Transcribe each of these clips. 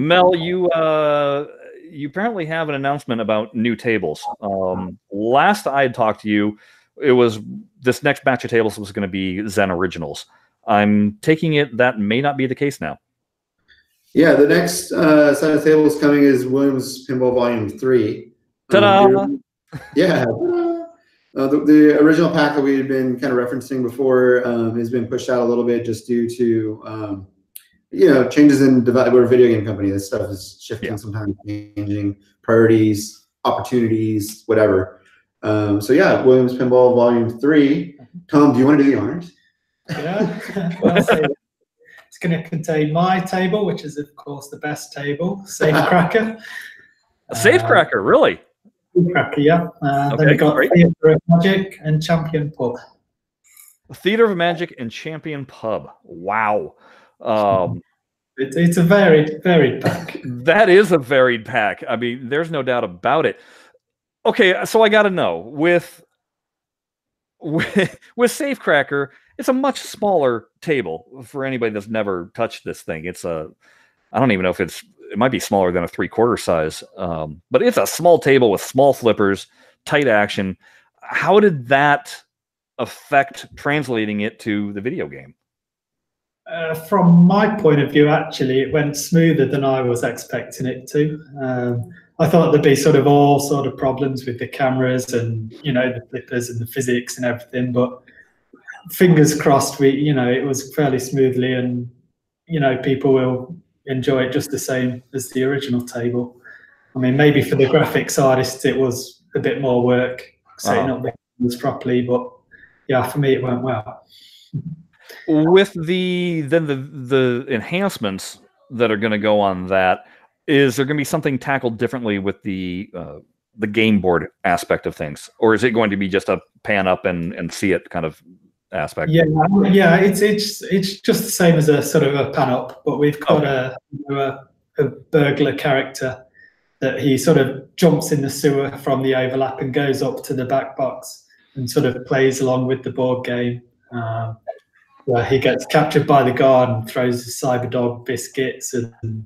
Mel, you apparently have an announcement about new tables. Last I had talked to you, it was this next batch of tables was going to be Zen Originals. I'm taking it that may not be the case now. Yeah, the next set of tables coming is Williams Pinball Volume 3. Ta-da! Yeah. The original pack that we had been kind of referencing before has been pushed out a little bit just due to changes in we're a video game company. This stuff is shifting, sometimes changing priorities, opportunities, whatever. So yeah, Williams Pinball Volume 3. Tom, do you want to do the honors? Yeah. Well, so it's going to contain my table, which is of course the best table, Safecracker. Safecracker, really? Safecracker, yeah. Then we got Theatre of Magic and Champion Pub. Theatre of Magic and Champion Pub. Wow. It's a varied pack. That is a varied pack. I mean, there's no doubt about it. Okay, so I got to know with Safecracker, it's a much smaller table for anybody that's never touched this thing. It's I don't even know if it might be smaller than a 3/4 size, but it's a small table with small flippers, tight action. How did that affect translating it to the video game? From my point of view, actually, it went smoother than I was expecting it to. I thought there'd be sort of all sort of problems with the cameras and the flippers and the physics and everything, but fingers crossed, it was fairly smoothly, and people will enjoy it just the same as the original table. I mean, maybe for the graphics artists, it was a bit more work setting up the cameras properly, but yeah, for me, it went well. With the enhancements that are going to go on that, is there going to be something tackled differently with the game board aspect of things, or is it going to be just a pan up and see it kind of aspect? Yeah, it's just the same as a sort of a pan up, but we've got a burglar character that he sort of jumps in the sewer from the overlap and goes up to the back box and sort of plays along with the board game. Where he gets captured by the guard and throws the Cyberdog biscuits, and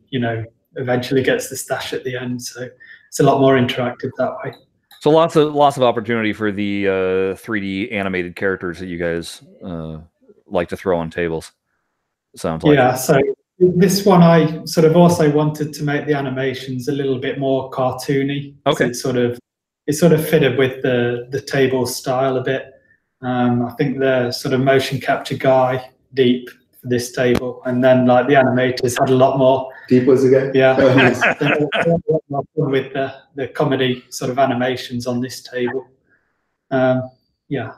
eventually gets the stash at the end. So it's a lot more interactive that way. So lots of opportunity for the 3D animated characters that you guys like to throw on tables. Sounds like. Yeah. So this one, I sort of also wanted to make the animations a little bit more cartoony. Okay. So it sort of fitted with the table style a bit. I think the sort of motion capture guy, Deep, for this table, and then like the animators had a lot more. Deep was again? Yeah. With the comedy sort of animations on this table. Yeah.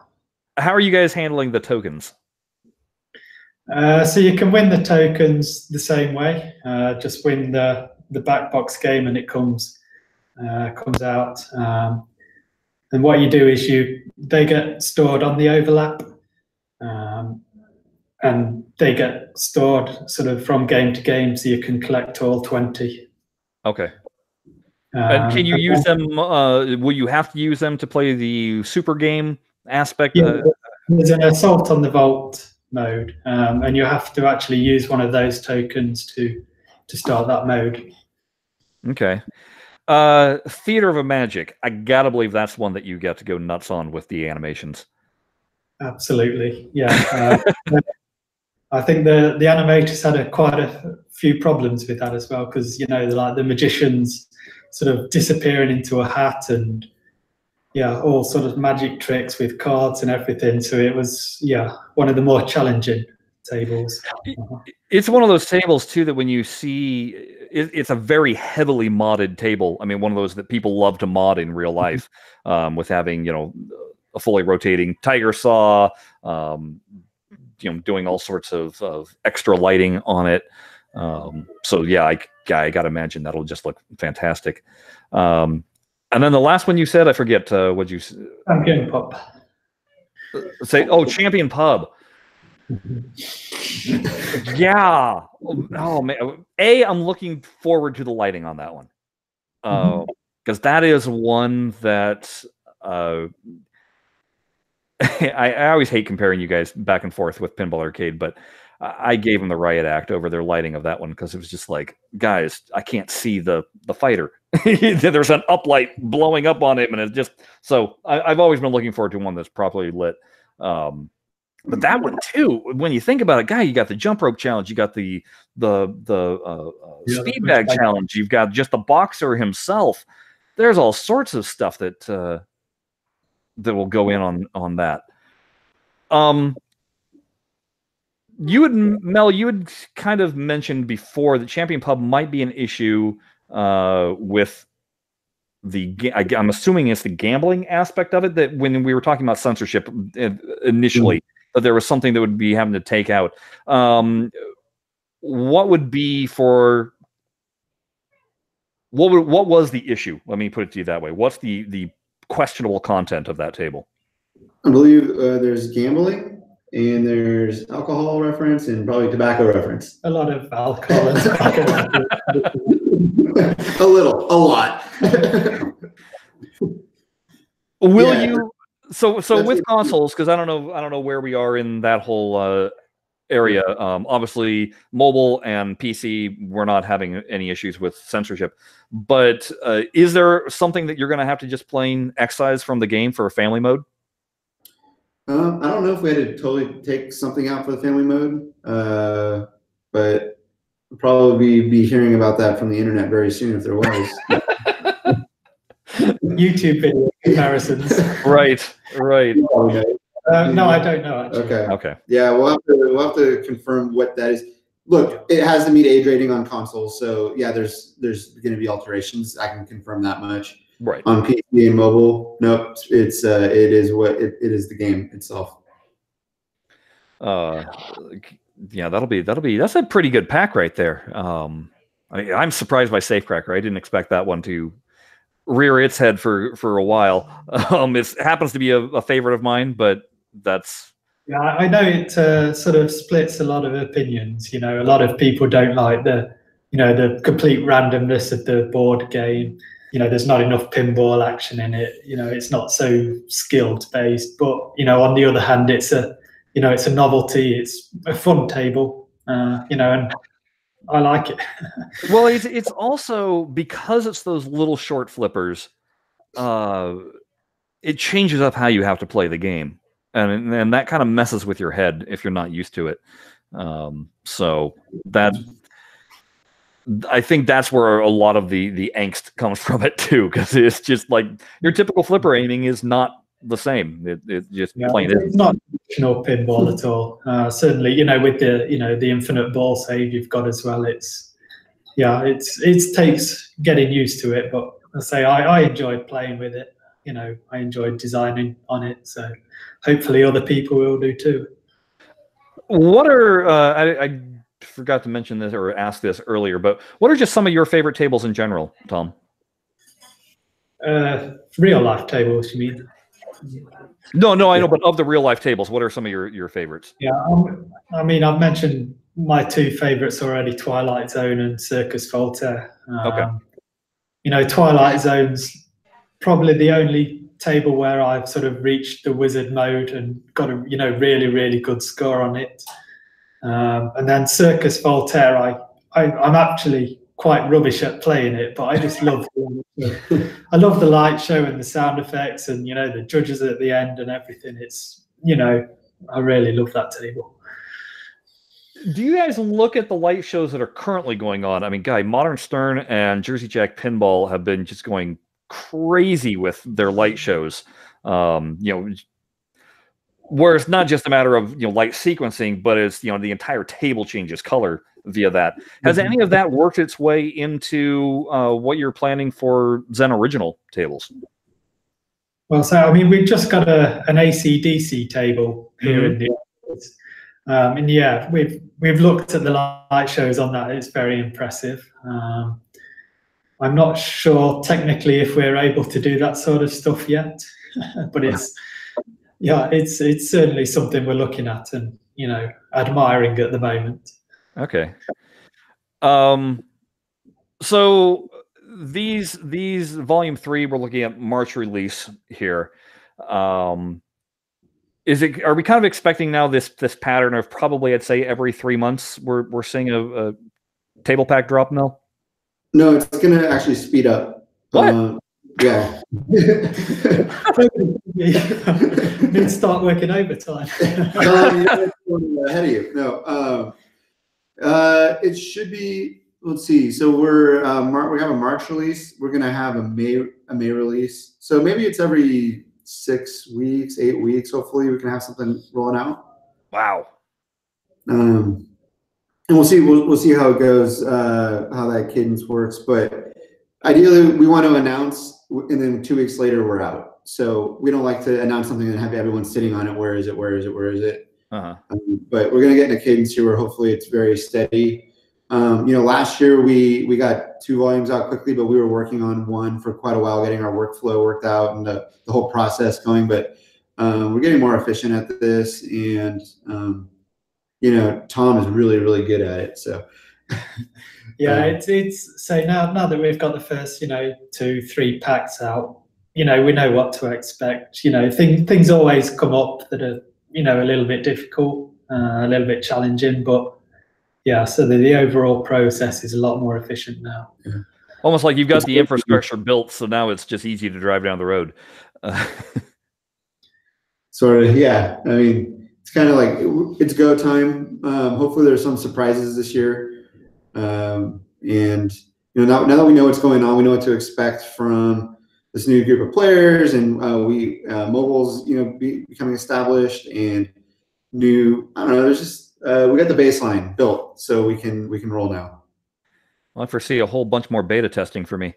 How are you guys handling the tokens? So you can win the tokens the same way. Just win the back box game and it comes out. And what you do is they get stored on the overlap, and they get stored sort of from game to game, so you can collect all 20. Okay. And can you use them? Will you have to use them to play the super game aspect? Yeah, there's an Assault on the Vault mode, and you have to actually use one of those tokens to start that mode. Okay. Theatre of Magic. I gotta believe that's one that you get to go nuts on with the animations. Absolutely, yeah. I think the animators had quite a few problems with that as well, because like the magicians sort of disappearing into a hat and all sort of magic tricks with cards and everything. So it was one of the more challenging tables. It's one of those tables too that when you see it's a very heavily modded table. I mean, one of those that people love to mod in real life, with having a fully rotating tiger saw, doing all sorts of extra lighting on it. So yeah, I gotta imagine that'll just look fantastic. And then the last one you said, I forget what you said. Champion Pub. Champion Pub. Yeah. Oh man. I'm looking forward to the lighting on that one. Because that is one that I always hate comparing you guys back and forth with Pinball Arcade, but I gave them the riot act over their lighting of that one because it was just like, guys, I can't see the fighter. There's an uplight blowing up on him, and it's just so. I've always been looking forward to one that's properly lit. But that one too, when you think about it, guy, you got the jump rope challenge, you got the speed bag challenge, you've got just the boxer himself. There's all sorts of stuff that that will go in on that. Mel, you had kind of mentioned before that Champion Pub might be an issue with I'm assuming it's the gambling aspect of it, that when we were talking about censorship initially, that there was something that would be having to take out. What would be for what was the issue? Let me put it to you that way. What's the questionable content of that table? I believe there's gambling and there's alcohol reference and probably tobacco reference. A lot of alcohol and tobacco. A lot. Will you? So with consoles, because I don't know where we are in that whole area. Obviously, mobile and PC, we're not having any issues with censorship. But is there something that you're going to have to just plain excise from the game for a family mode? I don't know if we had to totally take something out for the family mode, but we'll probably be hearing about that from the internet very soon if there was. YouTube video comparisons. Right. No, I don't know actually. Okay. Yeah, we'll have to confirm what that is. Look, it has to meet age rating on consoles, so yeah, there's going to be alterations. I can confirm that much. Right. On PC and mobile, nope. It is what it is, the game itself. Yeah, that's a pretty good pack right there. I'm surprised by Safecracker. I didn't expect that one to rear its head for a while. It happens to be a favorite of mine, but that's... Yeah, I know it sort of splits a lot of opinions. You know, a lot of people don't like the complete randomness of the board game. You know, there's not enough pinball action in it. You know, it's not so skilled based. But on the other hand, it's a novelty. It's a fun table. And I like it. Well, it's also because it's those little short flippers. It changes up how you have to play the game, and that kind of messes with your head if you're not used to it. So that. I think that's where a lot of the angst comes from it too, because it's just like your typical flipper aiming is not the same. It just plain it's not traditional pinball at all. Certainly, with the infinite ball save you've got as well. It takes getting used to it, but I say I enjoyed playing with it. I enjoyed designing on it, so hopefully other people will do too. What are I forgot to mention this or ask this earlier, but what are just some of your favorite tables in general, Tom? Real life tables, you mean? No, I know, but of the real life tables, what are some of your favorites? Yeah, I mean, I've mentioned my two favorites already: Twilight Zone and Circus Voltaire. Okay. Twilight Zone's probably the only table where I've sort of reached the wizard mode and got a really, really good score on it. And then Circus Voltaire, I'm actually quite rubbish at playing it, but I just love I love the light show and the sound effects and the judges at the end and everything. It's I really love that table. Do you guys look at the light shows that are currently going on? I mean, Modern Stern and Jersey Jack Pinball have been just going crazy with their light shows. Where it's not just a matter of light sequencing, but it's the entire table changes color via that. Has any of that worked its way into what you're planning for Zen Original tables? Well, so I mean, we've just got an AC/DC table here in the office, and yeah, we've looked at the light shows on that. It's very impressive. I'm not sure technically if we're able to do that sort of stuff yet, but it's certainly something we're looking at and admiring at the moment. Okay. So these Volume 3, we're looking at March release here. Are we kind of expecting now this pattern of probably, I'd say, every 3 months we're seeing a table pack drop mill? No, it's going to actually speed up. What? Yeah. Need to start working overtime. Ahead of you. No. It should be. Let's see. So we have a March release. We're going to have a May release. So maybe it's every 6 weeks, 8 weeks. Hopefully, we can have something rolling out. Wow. And we'll see. We'll see how it goes. How that cadence works. But ideally, we want to announce, and then 2 weeks later, we're out. So we don't like to announce something and have everyone sitting on it. Where is it? Where is it? Where is it? But we're going to get in a cadence here where hopefully it's very steady. Last year we got 2 volumes out quickly, but we were working on one for quite a while, getting our workflow worked out and the whole process going. But we're getting more efficient at this, and Tom is really, really good at it. So yeah, it's so now that we've got the first 2-3 packs out, we know what to expect. Things always come up that are a little bit difficult, a little bit challenging, but yeah, so the overall process is a lot more efficient now. Yeah. Almost like you've got the infrastructure built, so now it's just easy to drive down the road. Sort of, yeah. I mean, it's kind of like it's go time. Hopefully, there's some surprises this year, and now that we know what's going on, we know what to expect from this new group of players, and mobile's becoming established, and new. I don't know. There's just we got the baseline built, so we can roll now. Well, I foresee a whole bunch more beta testing for me,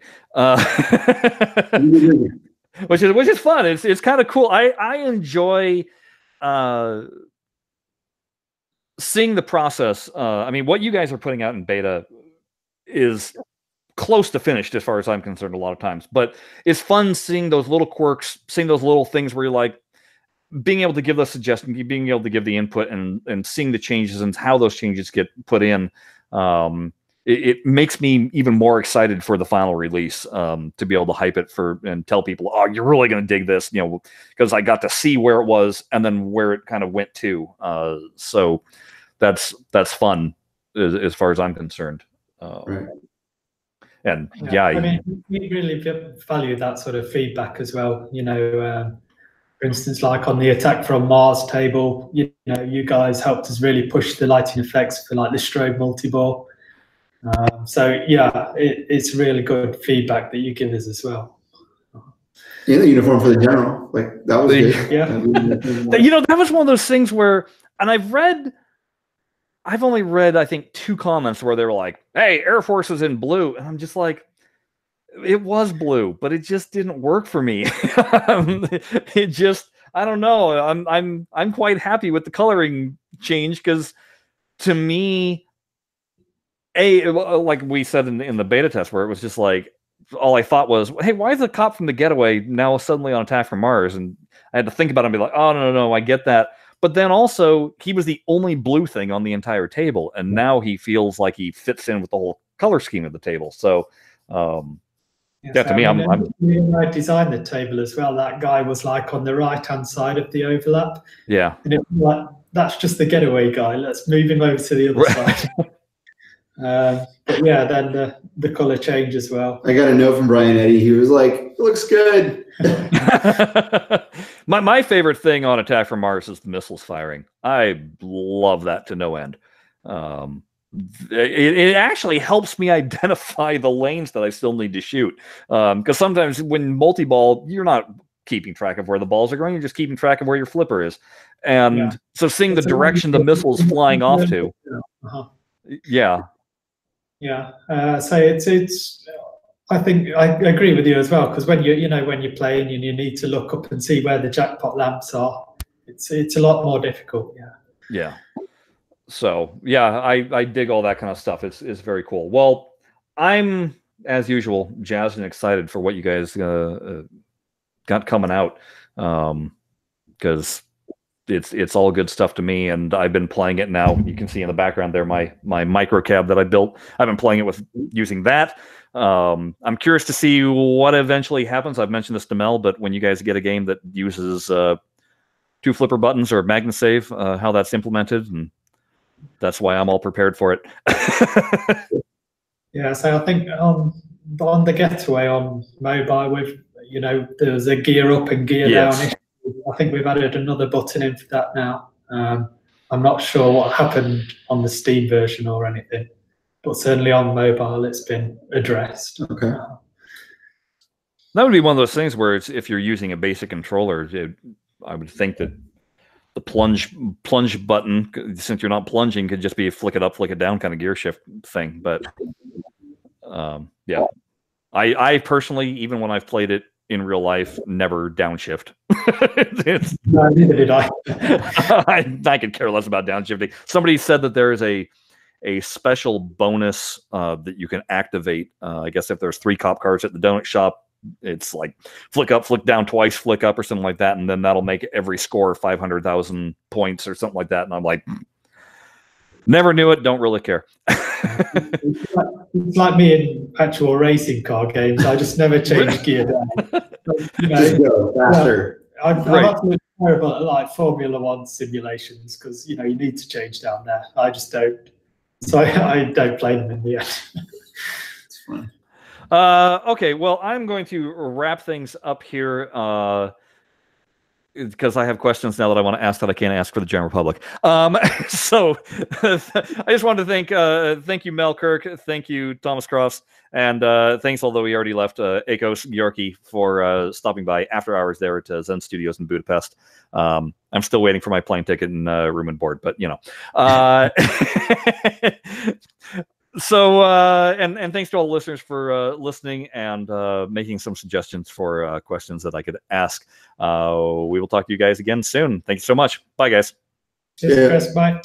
which is fun. It's kind of cool. I enjoy seeing the process. I mean, what you guys are putting out in beta is close to finished as far as I'm concerned a lot of times, but it's fun seeing those little quirks, seeing those little things where you're like, being able to give those suggestions, being able to give the input, and seeing the changes and how those changes get put in, it makes me even more excited for the final release, to be able to hype it and tell people, oh, you're really going to dig this, because I got to see where it was and then where it kind of went to. So that's fun as far as I'm concerned. Right. And I mean, we really value that sort of feedback as well. For instance, like on the Attack from Mars table, you guys helped us really push the lighting effects for like the strobe multi-ball. So yeah, it's really good feedback that you give us as well. Yeah, the uniform for the general, like that was good. Yeah, that was one of those things where, and I've only read I think 2 comments where they were like, "Hey, Air Force is in blue," and I'm just like, it was blue, but it just didn't work for me. It just, I don't know. I'm quite happy with the coloring change, because to me, like we said in the beta test, where it was just like, all I thought was, hey, why is the cop from the Getaway now suddenly on Attack from Mars? And I had to think about it and be like, oh, no, I get that. But then also, he was the only blue thing on the entire table, and now he feels like he fits in with the whole color scheme of the table. So, yeah, to me, I designed the table as well. That guy was like on the right-hand side of the overlap. Yeah. And it was like, that's just the Getaway guy. Let's move him over to the other side. But yeah, then the color change as well. I got a note from Brian Eddy. He was like, it looks good. My favorite thing on Attack from Mars is the missiles firing. I love that to no end. It actually helps me identify the lanes that I still need to shoot. Because sometimes when multi-ball, you're not keeping track of where the balls are going, you're just keeping track of where your flipper is. And so seeing the direction the missile's flying off to. Yeah. Yeah. So it's I think I agree with you as well, because when when you're playing and you need to look up and see where the jackpot lamps are, it's a lot more difficult. Yeah. So yeah, I dig all that kind of stuff. It's very cool. Well, I'm, as usual, jazzed and excited for what you guys got coming out, because it's all good stuff to me, and I've been playing it now. You can see in the background there my micro cab that I built. I've been playing it using that. I'm curious to see what eventually happens. I've mentioned this to Mel, but when you guys get a game that uses two flipper buttons or MagnaSave, how that's implemented, and that's why I'm all prepared for it. Yeah, so I think on the Getaway on mobile, with there's a gear up and gear down issue. I think we've added another button in for that now. I'm not sure what happened on the Steam version or anything, but certainly on mobile it's been addressed. Okay. That would be one of those things where if you're using a basic controller, I would think that the plunge button, since you're not plunging, could just be a flick it up, flick it down kind of gear shift thing. But yeah, I personally, even when I've played it in real life, never downshift. No, neither did I. I could care less about downshifting. Somebody said that there is a special bonus that you can activate. I guess if there's 3 cop cars at the donut shop, it's like flick up, flick down twice, flick up, or something like that, and then that'll make every score 500,000 points or something like that. And I'm like, never knew it, don't really care. It's like me in actual racing car games. I just never change gear down. Just go faster. I'm absolutely terrible at like Formula One simulations because you need to change down there. I just don't. So I don't play them in the end. It's fun. Okay, well, I'm going to wrap things up here because I have questions now that I want to ask that I can't ask for the general public. So I just wanted to thank you, Mel Kirk, thank you, Thomas Cross, and thanks, although he already left, Akos Georgi for stopping by after hours there at Zen Studios in Budapest. I'm still waiting for my plane ticket and room and board, but So, and thanks to all the listeners for listening and making some suggestions for questions that I could ask. We will talk to you guys again soon. Thank you so much. Bye, guys. Cheers, Chris. Bye.